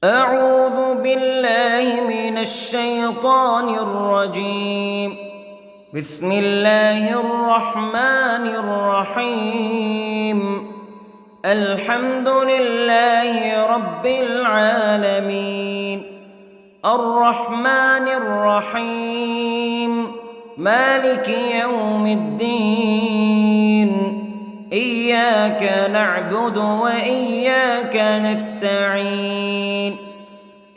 أعوذ بالله من الشيطان الرجيم. بسم الله الرحمن الرحيم. الحمد لله رب العالمين، الرحمن الرحيم، مالك يوم الدين. إياك نعبد وإياك نستعين.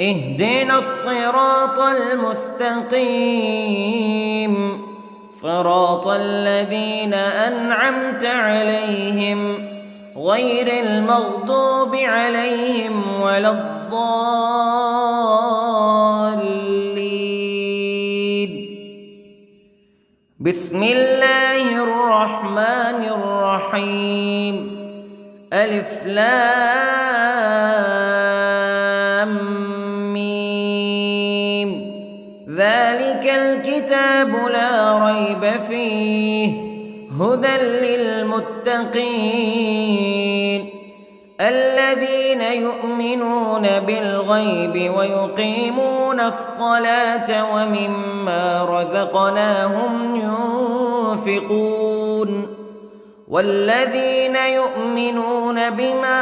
اهدنا الصراط المستقيم، صراط الذين أنعمت عليهم غير المغضوب عليهم ولا الضالين. بسم الله الرحمن الرحيم. ألف لام ميم. ذلك الكتاب لا ريب فيه هدى للمتقين الذين يؤمنون بالغيب ويقيمون الصلاة ومما رزقناهم ينفقون والذين يؤمنون بما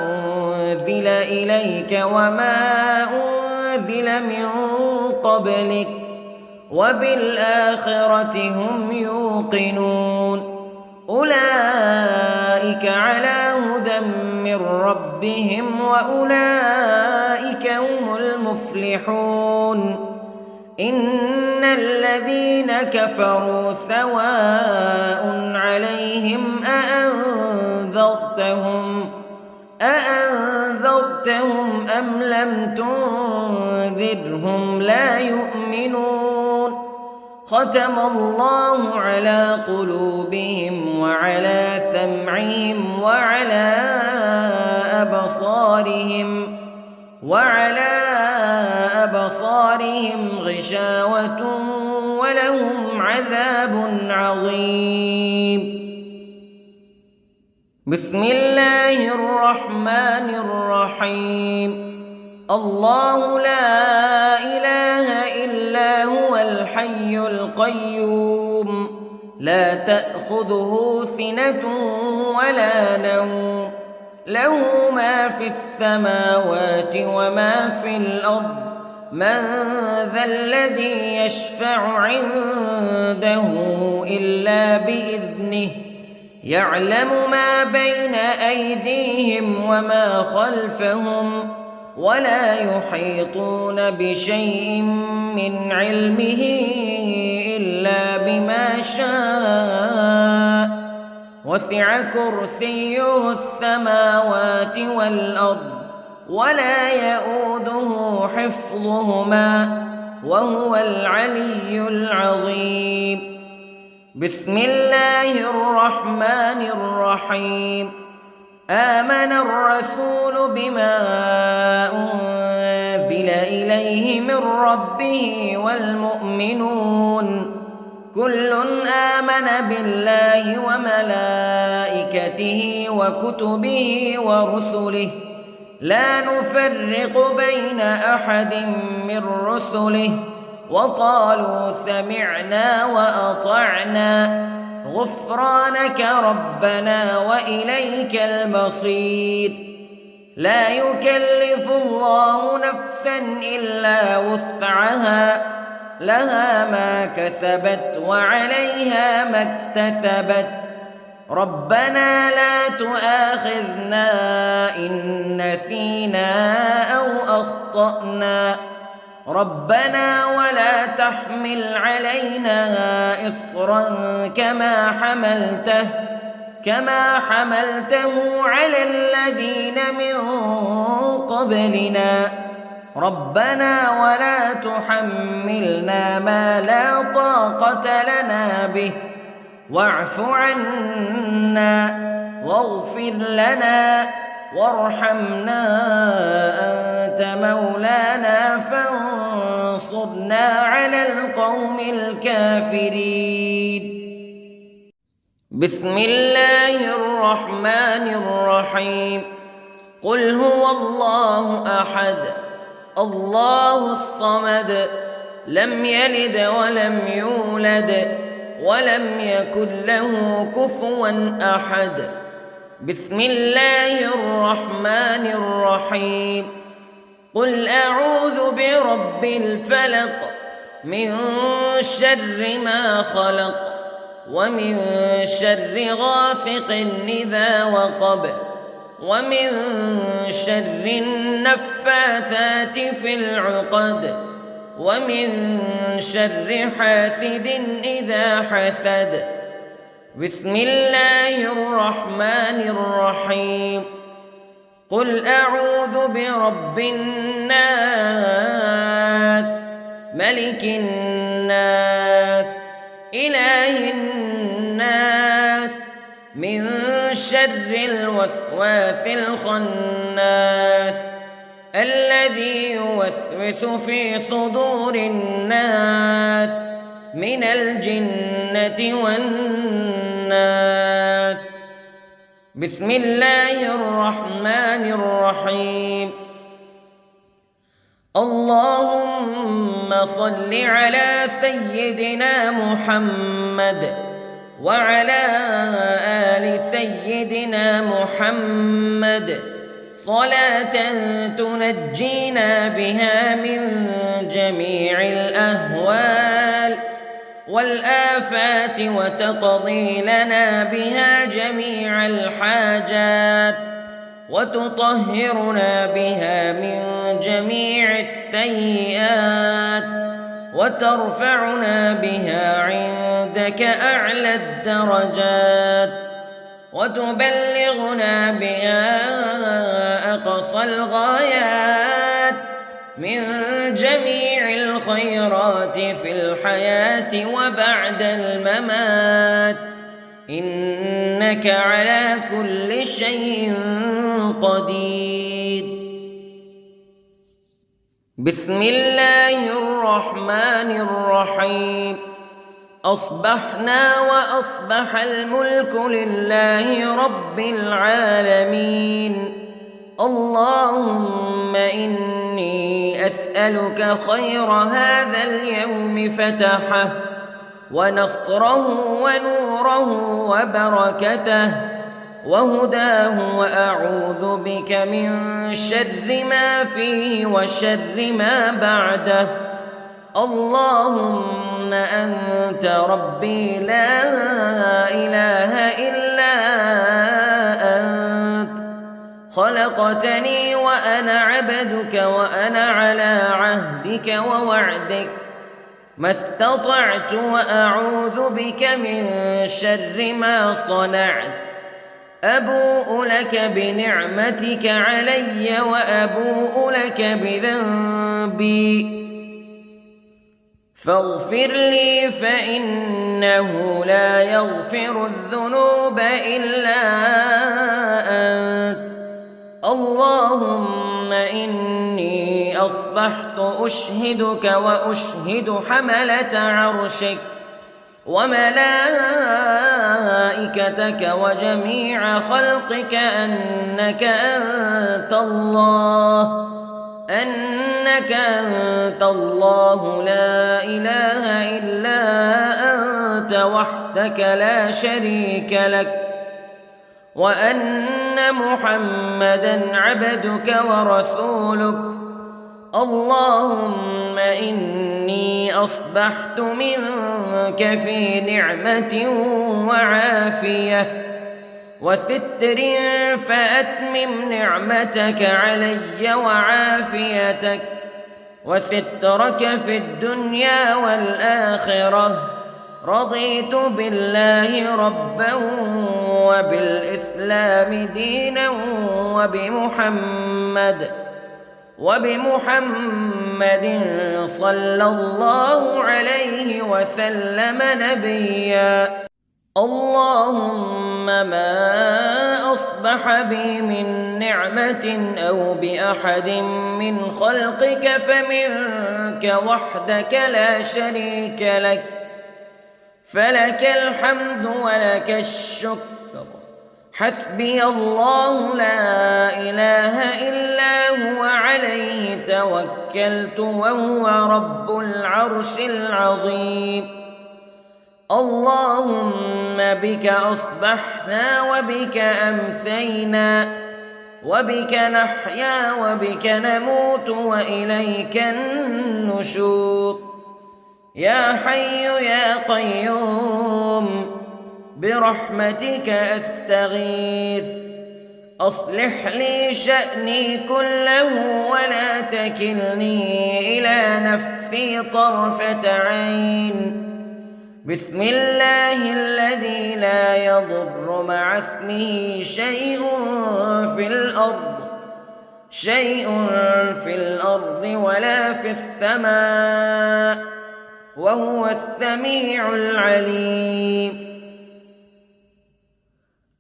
أنزل إليك وما أنزل من قبلك وبالآخرة هم يوقنون. أولئك على هدى من ربهم وأولئك هم المفلحون. إن الذين كفروا سواء عليهم أأنذرتهم أم لم تنذرهم لا يؤمنون. ختم الله على قلوبهم وعلى سمعهم وعلى أبصارهم غشاوة ولهم عذاب عظيم. بسم الله الرحمن الرحيم. الله لا إله إلا هو الحي القيوم لا تأخذه سنة ولا نوم له ما في السماوات وما في الأرض. من ذا الذي يشفع عنده إلا بإذنه يعلم ما بين أيديهم وما خلفهم ولا يحيطون بشيء من علمه إلا بما شاء. وسع كرسيه السماوات والأرض ولا يؤوده حفظهما وهو العلي العظيم. بسم الله الرحمن الرحيم. آمن الرسول بما أنزل إليه من ربه والمؤمنون كل آمن بالله وملائكته وكتبه ورسله لا نفرق بين أحد من رسله وقالوا سمعنا وأطعنا غفرانك ربنا وإليك المصير. لا يكلف الله نفسا إلا وسعها لها ما كسبت وعليها ما اكتسبت. ربنا لا تؤاخذنا إن نسينا أو أخطأنا ربنا ولا تحمل علينا إصرا كما حملته على الذين من قبلنا ربنا ولا تحملنا ما لا طاقة لنا به واعف عنا واغفر لنا وارحمنا أنت مولانا فانصرنا على القوم الكافرين. بسم الله الرحمن الرحيم. قل هو الله أحد الله الصمد لم يلد ولم يولد ولم يكن له كفوا أحد. بسم الله الرحمن الرحيم. قل أعوذ برب الفلق من شر ما خلق ومن شر غاسق إذا وقب ومن شر النفاثات في العقد ومن شر حاسد إذا حسد. بسم الله الرحمن الرحيم. قل أعوذ برب الناس ملك الناس إله الناس من شر الوسواس الخناس الذي يوسوس في صدور الناس من الجنة والناس. بسم الله الرحمن الرحيم. اللهم صل على سيدنا محمد وعلى آل سيدنا محمد صلاة تنجينا بها من جميع الأهوال والآفات وتقضي لنا بها جميع الحاجات وتطهرنا بها من جميع السيئات وترفعنا بها عندك أعلى الدرجات وتبلغنا بها أقصى الغايات من جميع الخيرات في الحياة وبعد الممات إنك على كل شيء قدير. بسم الله الرحمن الرحيم. أصبحنا وأصبح الملك لله رب العالمين. اللهم إني أسألك خير هذا اليوم فتحه ونصره ونوره وبركته وهداه وأعوذ بك من شر ما فيه وشر ما بعده. اللهم أنت ربي لا إله إلا أنت خلقتني وأنا عبدك وأنا على عهدك ووعدك ما استطعت وأعوذ بك من شر ما صنعت. أبوء لك بنعمتك علي وأبوء لك بذنبي فاغفر لي فإنه لا يغفر الذنوب إلا أنت. اللهم إني أصبحت أشهدك وأشهد حملة عرشك وملائكتك وجميع خلقك أنك أنت الله لا إله إلا أنت وحدك لا شريك لك وأن محمدًا عبدك ورسولك. اللهم إني أصبحت منك في نعمة وعافية وستر فأتمم نعمتك علي وعافيتك وسترك في الدنيا والآخرة. رضيت بالله ربا وبالإسلام دينا وبمحمد صلى الله عليه وسلم نبيا. اللهم ما أصبح بي من نعمة أو بأحد من خلقك فمنك وحدك لا شريك لك فلك الحمد ولك الشكر حسبي الله لا إله إلا هو عليه توكلت وهو رب العرش العظيم اللهم بك أصبحنا وبك أمسينا وبك نحيا وبك نموت وإليك النشور يا حي يا قيوم برحمتك أستغيث أصلح لي شأني كله ولا تكلني إلى نفسي طرفة عين بسم الله الذي لا يضر مع اسمه شيء في الأرض ولا في السماء وهو السميع العليم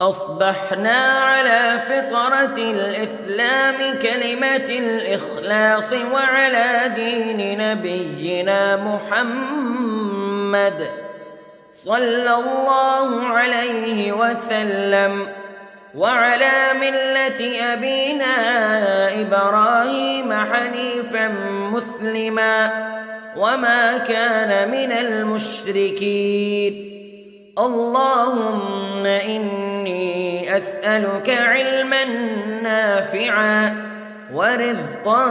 أصبحنا على فطرة الإسلام كلمة الإخلاص وعلى دين نبينا محمد صلى الله عليه وسلم وعلى ملة أبينا إبراهيم حنيفا مسلما وما كان من المشركين اللهم إني أسألك علما نافعا ورزقا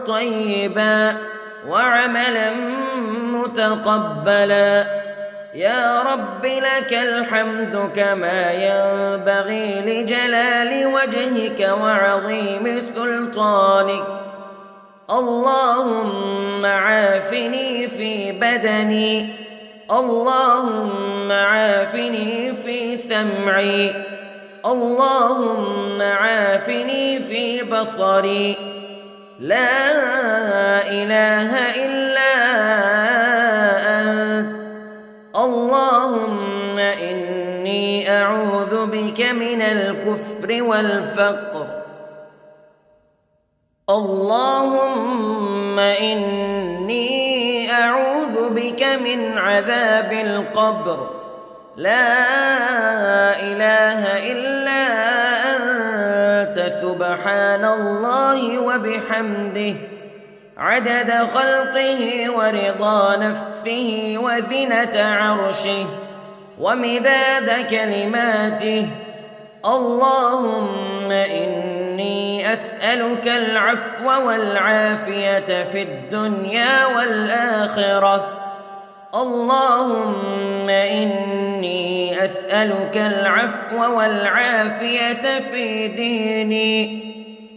طيبا وعملا متقبلا يا رب لك الحمد كما ينبغي لجلال وجهك وعظيم سلطانك اللهم عافني في بدني اللهم عافني في سمعي اللهم عافني في بصري لا إله إلا أنت اللهم إني أعوذ بك من الكفر والفقر اللهم إني أعوذ بك من عذاب القبر لا إله إلا أنت سبحان الله وبحمده عدد خلقه ورضا نفسه وزنة عرشه ومداد كلماته اللهم إني أسألك العفو والعافية في الدنيا والآخرة اللهم إني أسألك العفو والعافية في ديني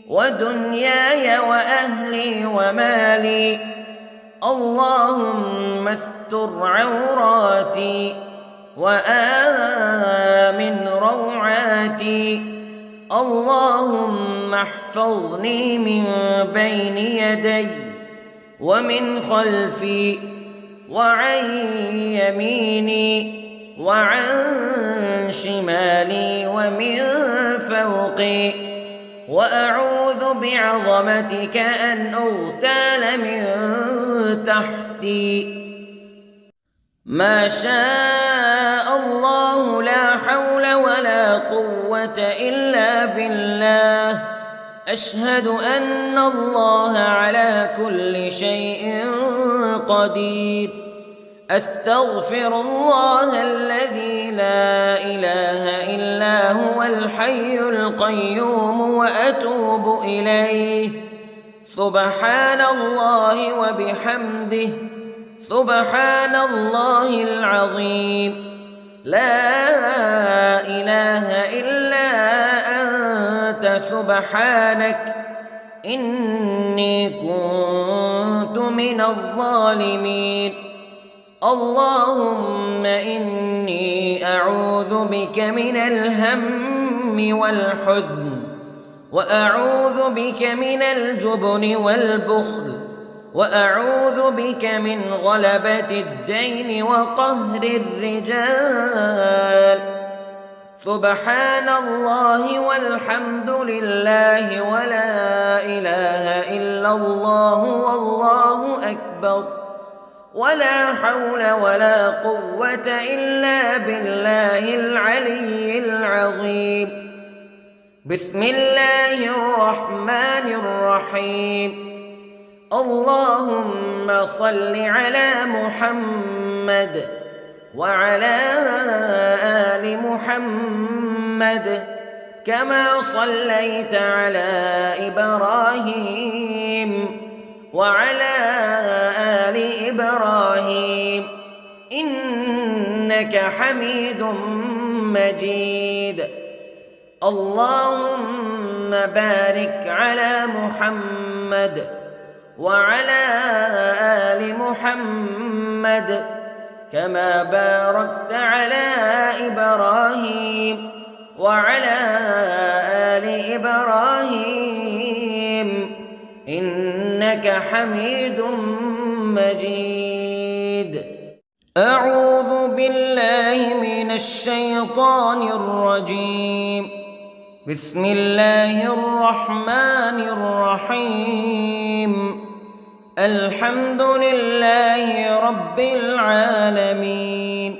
ودنياي وأهلي ومالي اللهم استر عوراتي وآمن روعاتي اللهم احفظني من بين يدي ومن خلفي وعن يميني وعن شمالي ومن فوقي وأعوذ بعظمتك أن أغتال من تحتي ما شاء الله لا حول ولا قوة إلا بالله أشهد أن الله على كل شيء قدير أستغفر الله الذي لا إله إلا هو الحي القيوم وأتوب إليه سبحان الله وبحمده سبحان الله العظيم لا إله إلا أنت سبحانك إني كنت من الظالمين اللهم إني أعوذ بك من الهم والحزن وأعوذ بك من الجبن والبخل وأعوذ بك من غلبة الدين وقهر الرجال سبحان الله والحمد لله ولا إله إلا الله والله أكبر ولا حول ولا قوة إلا بالله العلي العظيم. بسم الله الرحمن الرحيم. اللهم صل على محمد وعلى آل محمد كما صليت على إبراهيم وعلى آل إبراهيم إنك حميد مجيد. اللهم بارك على محمد وعلى آل محمد كما باركت على إبراهيم وعلى آل إبراهيم إنك حميد مجيد. أعوذ بالله من الشيطان الرجيم. بسم الله الرحمن الرحيم. الحمد لله رب العالمين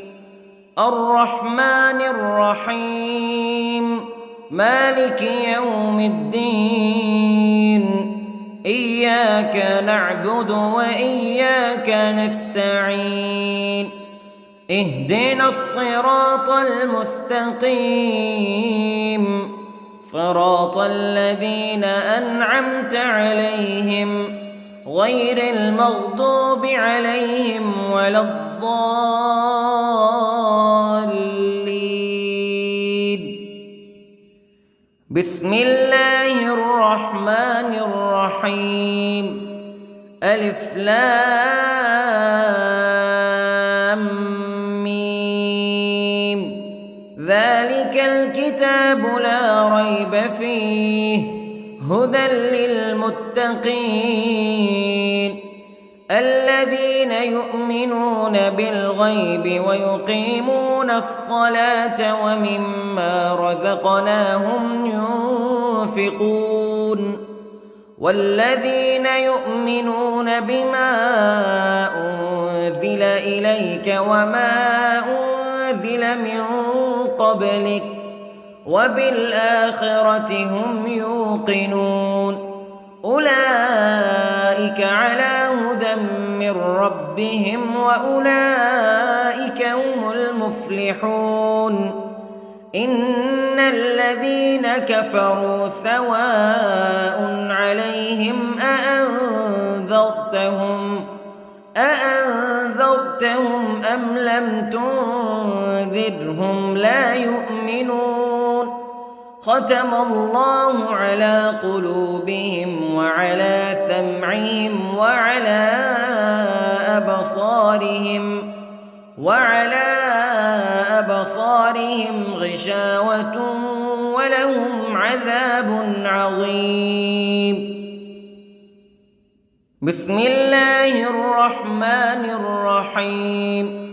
الرحمن الرحيم مالك يوم الدين إياك نعبد وإياك نستعين اهدنا الصراط المستقيم صراط الذين أنعمت عليهم غير المغضوب عليهم ولا الضالين. بسم الله الرحمن الرحيم. ألف لام ميم ذلك الكتاب لا ريب فيه هدى للمتقين الذين يؤمنون بالغيب ويقيمون الصلاة ومما رزقناهم ينفقون والذين يؤمنون بما أنزل إليك وما أنزل من قبلك وبالآخرة هم يوقنون أولئك على هدى من ربهم وأولئك هم المفلحون. إن الذين كفروا سواء عليهم أأنذرتهم أم لم تنذرهم لا يؤمنون. ختم الله على قلوبهم وعلى سمعهم وعلى أبصارهم غشاوة ولهم عذاب عظيم. بسم الله الرحمن الرحيم.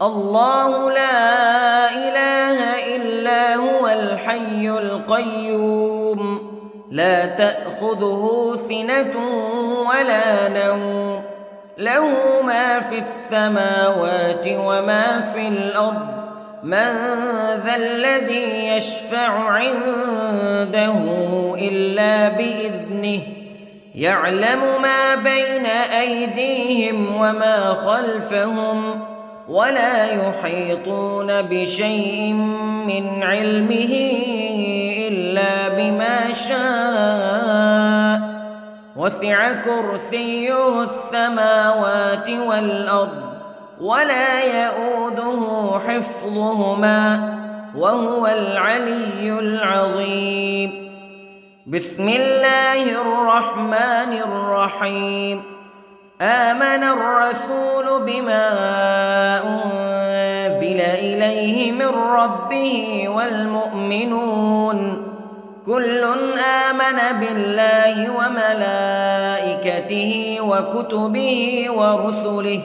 الله لا إله إلا هو الحي القيوم لا تأخذه سنة ولا نوم له ما في السماوات وما في الأرض من ذا الذي يشفع عنده إلا بإذنه يعلم ما بين أيديهم وما خلفهم ولا يحيطون بشيء من علمه إلا بما شاء وسع كرسيه السماوات والأرض ولا يؤوده حفظهما وهو العلي العظيم. بسم الله الرحمن الرحيم. آمن الرسول بما أنزل إليه من ربه والمؤمنون كل آمن بالله وملائكته وكتبه ورسله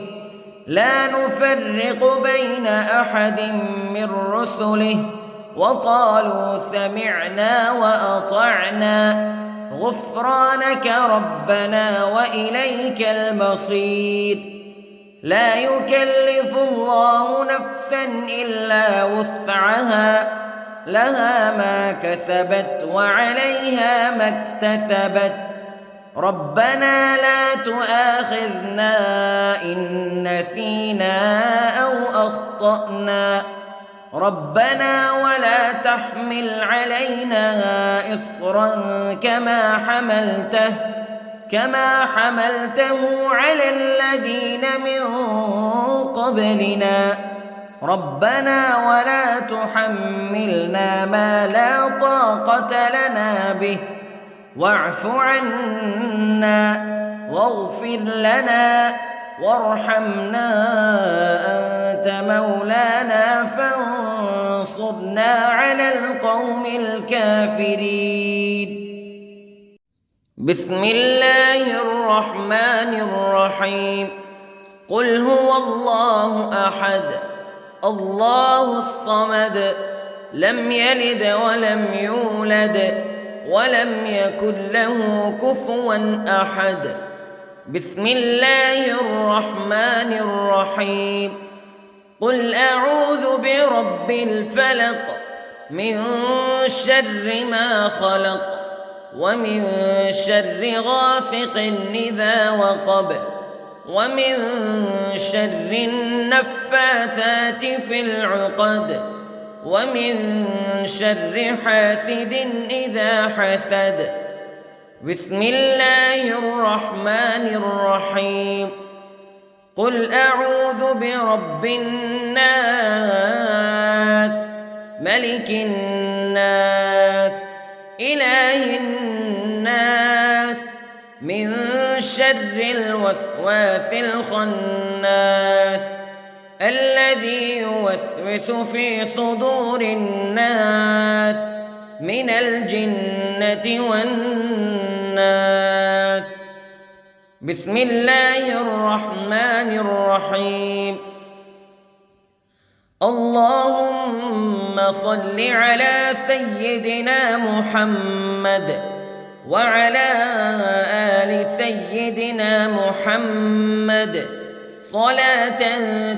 لا نفرق بين أحد من رسله وقالوا سمعنا وأطعنا غفرانك ربنا وإليك المصير. لا يكلف الله نفسا إلا وسعها لها ما كسبت وعليها ما اكتسبت ربنا لا تؤاخذنا إن نسينا أو أخطأنا ربنا ولا تحمل علينا إصرا كما حملته على الذين من قبلنا ربنا ولا تحملنا ما لا طاقة لنا به واعف عنا واغفر لنا وارحمنا أنت مولانا فانصرنا على القوم الكافرين. بسم الله الرحمن الرحيم. قل هو الله أحد الله الصمد لم يلد ولم يولد ولم يكن له كفوا أحد. بسم الله الرحمن الرحيم. قل أعوذ برب الفلق من شر ما خلق ومن شر غاسق إذا وقب ومن شر النفاثات في العقد ومن شر حاسد إذا حسد. بسم الله الرحمن الرحيم. قل أعوذ برب الناس ملك الناس إله الناس من شر الوسواس الخناس الذي يوسوس في صدور الناس من الجنة والناس. بسم الله الرحمن الرحيم. اللهم صل على سيدنا محمد وعلى آل سيدنا محمد صلاة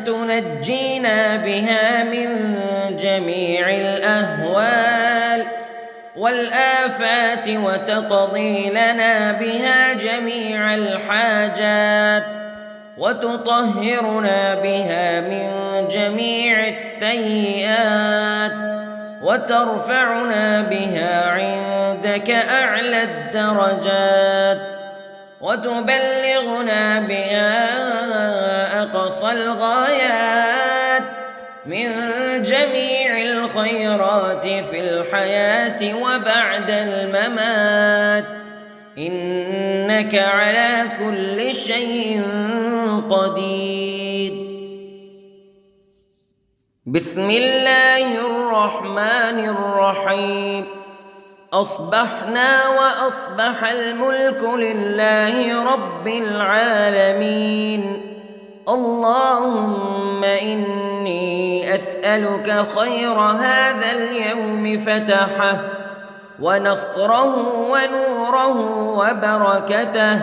تنجينا بها من جميع الأهوال والآفات وتقضي لنا بها جميع الحاجات وتطهرنا بها من جميع السيئات وترفعنا بها عندك أعلى الدرجات وتبلغنا بها أقصى الغايات من جميع الخيرات في الحياة وبعد الممات إنك على كل شيء قدير. بسم الله الرحمن الرحيم. أصبحنا وأصبح الملك لله رب العالمين. اللهم إني أسألك خير هذا اليوم فتحه ونصره ونوره وبركته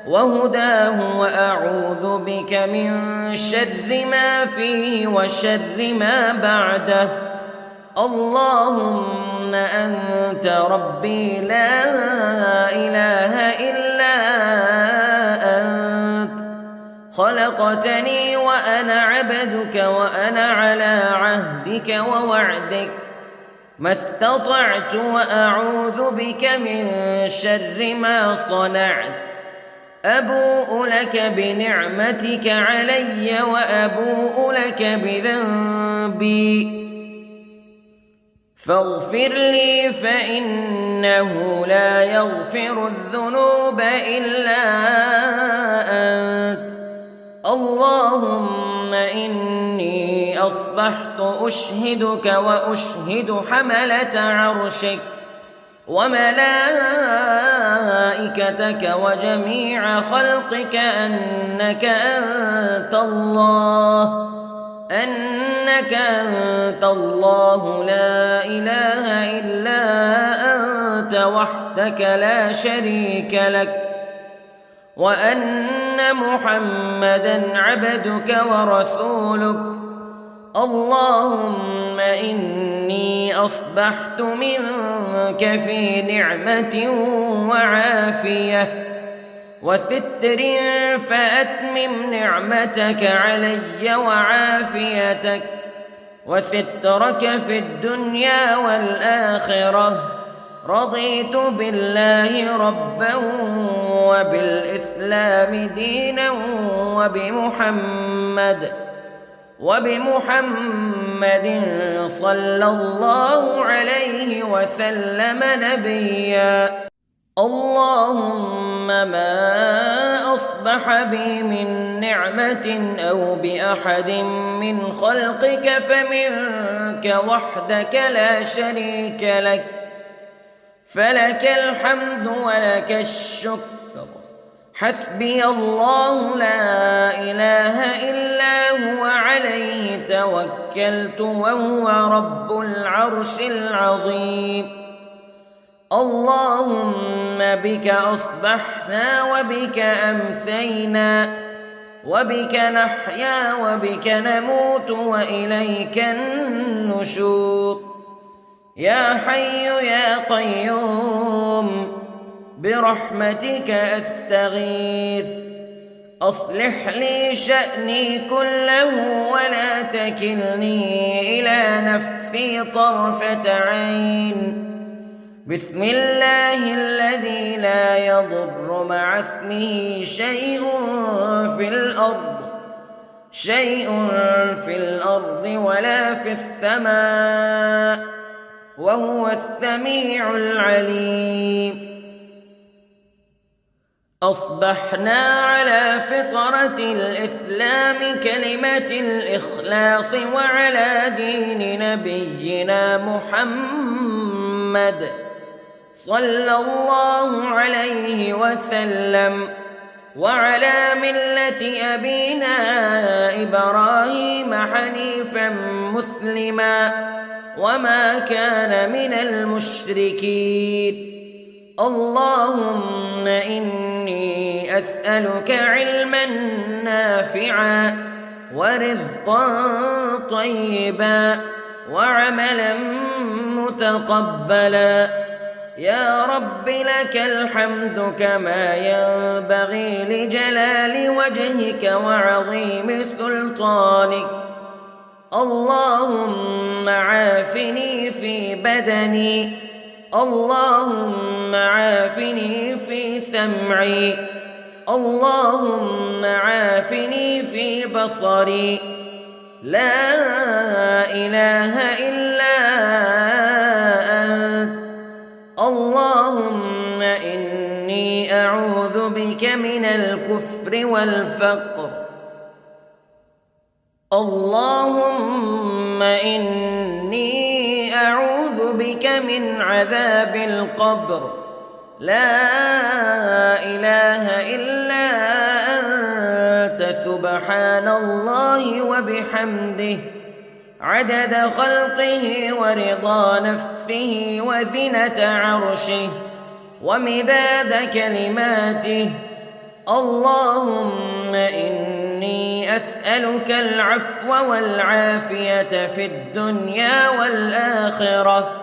وهداه وأعوذ بك من شر ما فيه وشر ما بعده. اللهم أنت ربي لا إله إلا أنت خلقتني وأنا عبدك وأنا على عهدك ووعدك ما استطعت وأعوذ بك من شر ما صنعت. أبوء لك بنعمتك علي وأبوء لك بذنبي فاغفر لي فإنه لا يغفر الذنوب إلا أنت. اللهم إني أصبحت أشهدك وأشهد حملة عرشك وملائكتك وجميع خلقك أنك أنت الله لا إله إلا أنت وحدك لا شريك لك وأن محمدًا عبدك ورسولك. اللهم إني أصبحت منك في نعمة وعافية وستر، فأتمم نعمتك علي وعافيتك وسترك في الدنيا والآخرة. رضيت بالله ربا وبالإسلام دينا وبمحمد صلى الله عليه وسلم نبيا. اللهم ما أصبح بي من نعمة أو بأحد من خلقك فمنك وحدك لا شريك لك، فلك الحمد ولك الشكر. حسبي الله لا إله إلا هو عليه توكلت وهو رب العرش العظيم. اللهم بك أصبحنا وبك أمسينا وبك نحيا وبك نموت وإليك النشور. يا حي يا قيوم برحمتك أستغيث، أصلح لي شأني كله ولا تكلني إلى نفسي طرفة عين. بسم الله الذي لا يضر مع اسمه شيء في الأرض ولا في السماء، وهو السميع العليم. أصبحنا على فطرة الإسلام كلمة الإخلاص وعلى دين نبينا محمد صلى الله عليه وسلم، وعلى ملة أبينا إبراهيم حنيفا مسلما وما كان من المشركين. اللهم إني أسألك علما نافعا ورزقا طيبا وعملا متقبلا. يا رب لك الحمد كما ينبغي لجلال وجهك وعظيم سلطانك. اللهم عافني في بدني، اللهم عافني في سمعي، اللهم عافني في بصري. لا إله إلا أنت. اللهم إني أعوذ بك من الكفر والفقر. اللهم إني أعوذ بك من عذاب القبر. لا إله إلا أنت سبحان الله وبحمده عدد خلقه ورضا نفسه وزنة عرشه ومداد كلماته. اللهم إني أسألك العفو والعافية في الدنيا والآخرة.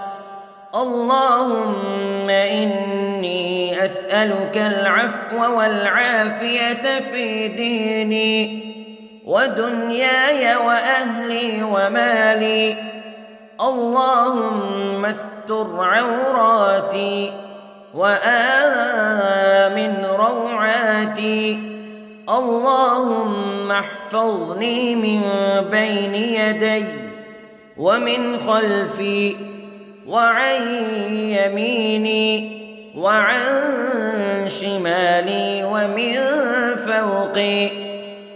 اللهم إني أسألك العفو والعافية في ديني ودنياي وأهلي ومالي. اللهم استر عوراتي وآمن روعاتي. اللهم احفظني من بين يدي ومن خلفي وعن يميني وعن شمالي ومن فوقي،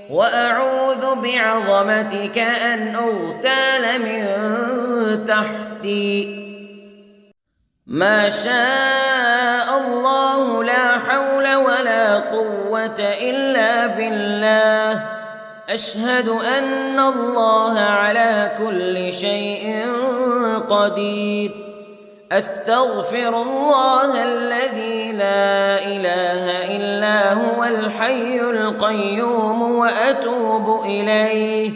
وأعوذ بعظمتك أن أغتال من تحتي. ما شاء الله لا حول ولا قوة إلا بالله. أشهد أن الله على كل شيء قدير. أستغفر الله الذي لا إله إلا هو الحي القيوم وأتوب إليه.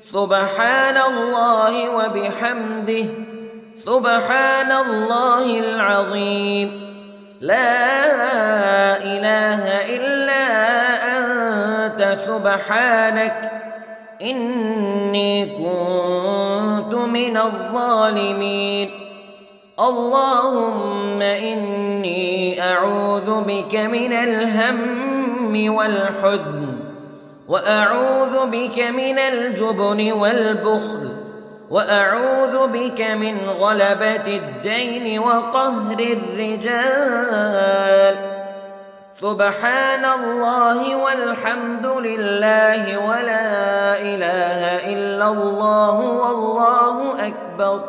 سبحان الله وبحمده، سبحان الله العظيم. لا إله إلا أنت سبحانك إني كنت من الظالمين. اللهم إني أعوذ بك من الهم والحزن، وأعوذ بك من الجبن والبخل، وأعوذ بك من غلبة الدين وقهر الرجال. سبحان الله والحمد لله ولا إله إلا الله والله أكبر،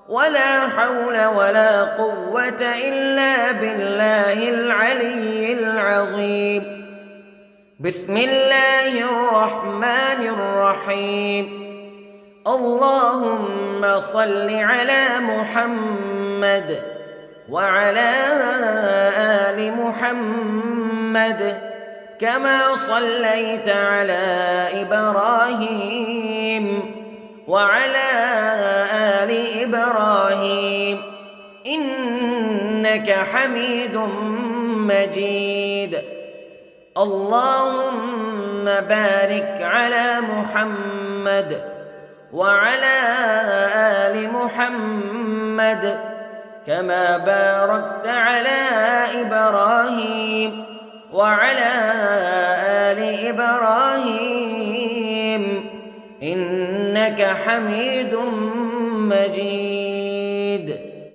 ولا حول ولا قوة إلا بالله العلي العظيم. بسم الله الرحمن الرحيم. اللهم صل على محمد وعلى آل محمد كما صليت على إبراهيم وعلى آل إبراهيم إنك حميد مجيد. اللهم بارك على محمد وعلى آل محمد كما باركت على إبراهيم وعلى آل إبراهيم إنك حميد مجيد.